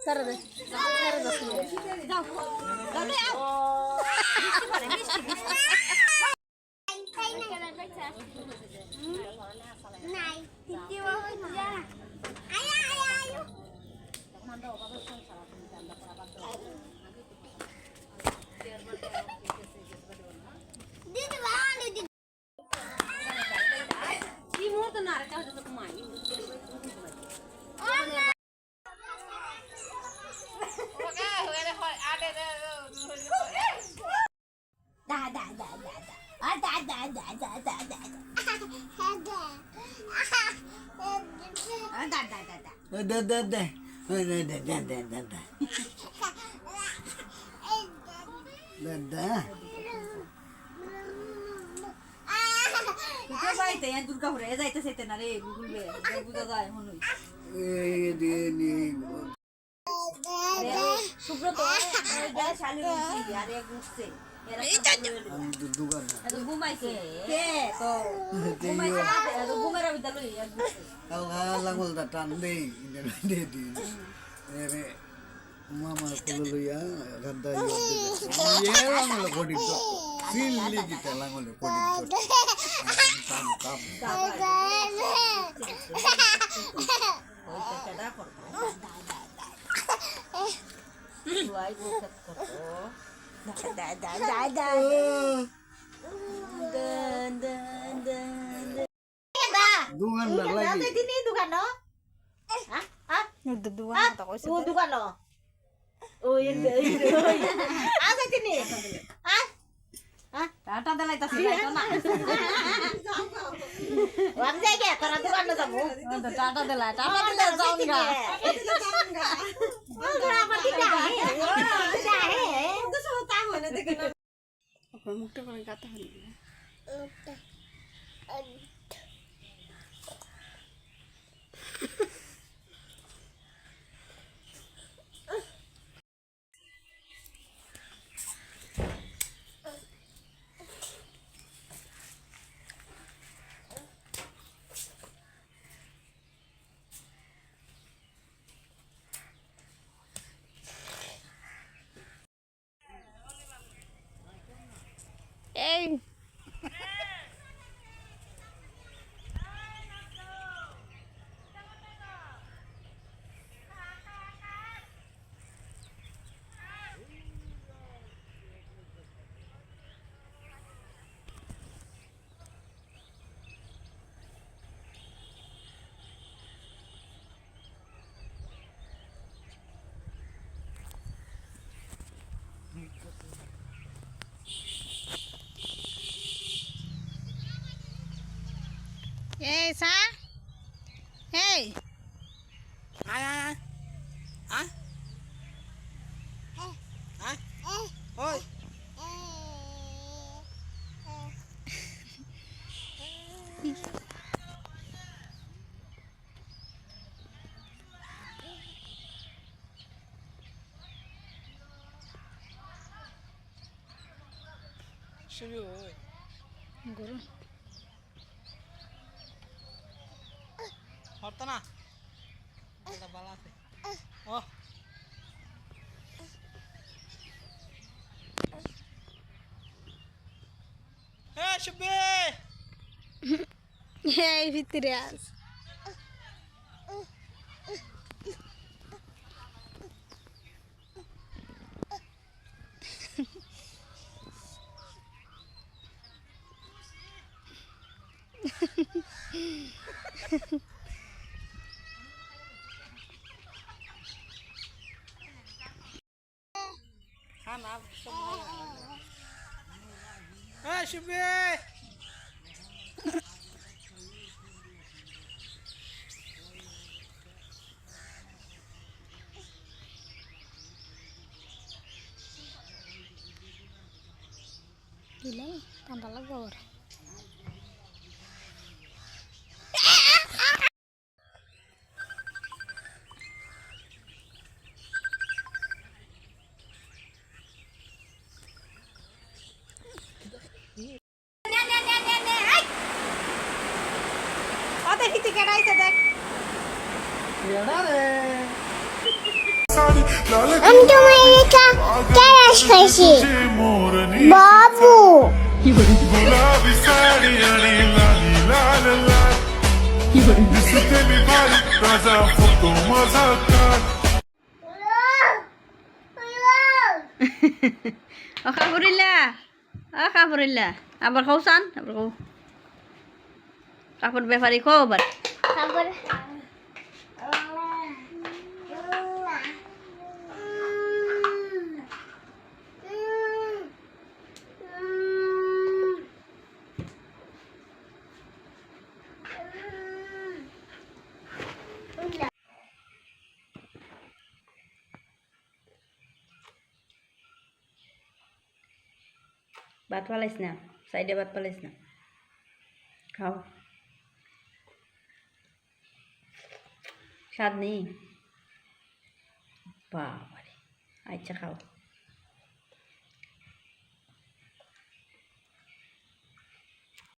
সারা দে সারা দে যাও যাও রে আও মিষ্টি পারে মিষ্টি নাই তিতি বাবা যা আয়া আয়া আয়ো মন্দ বাবা সংসার তুমি জানলা করা বাদ দাও দিদি বাবা দিদি কি মোট না রে কাজ তো কমাই দুর্গা ঘুরে যাইতেছে না রে গুগলবে বুঝা যায় মনে সুব্রত শালি আরে ঘুরছে ঘুমাইছে ঘুমের লাঙ্গলটা টান দেই মামা কুলো লইয়া গান্ডা লাঙ্গল কোটি তো সিললি গিতা লাঙ্গল কোটি তো কাম কাম ওইটা করতে Suai bukat koto. Dan. Dungan lagi. Nanti sini dukan no. Hah? Hah? Udah dukan tak kau Oh dukan no. Oh iya itu. Asa sini. Hah? Hah? Tata dalai tas dalai to na. Wan jaga karena dukan no kamu. Tata dalai zaun ga. Kenapa tidak? Tidak. Itu semua tahu nanti kena. Apa mukta kalau kata hari? Hey. Hey, Sa? Hey. Ai. Hả? Hả? Ôi. Sini oi. Guru. Horta na. Ada balas. Oh. Hey, Shubi. Hey, Fitrias. Hey, Shubi. Gila, tanda lagor. Ada hiti kadai sedek. Iya, dah. আমি তোমার রেখা Carus খাইছি বাবু गुलाबी साडी आणि लाली लाल लाल दिसते मी भारी ताजा photo माझा काढ ও কাপড়িলা কাপড়িলা আবার খাওসান আবার খাও কাপড় ব্যাপারি খাও আবার তারপর ভাত পালাইস না সাইডে ভাত পালাইস না খাও স্বাদ নেই বাবারে আচ্ছা খাও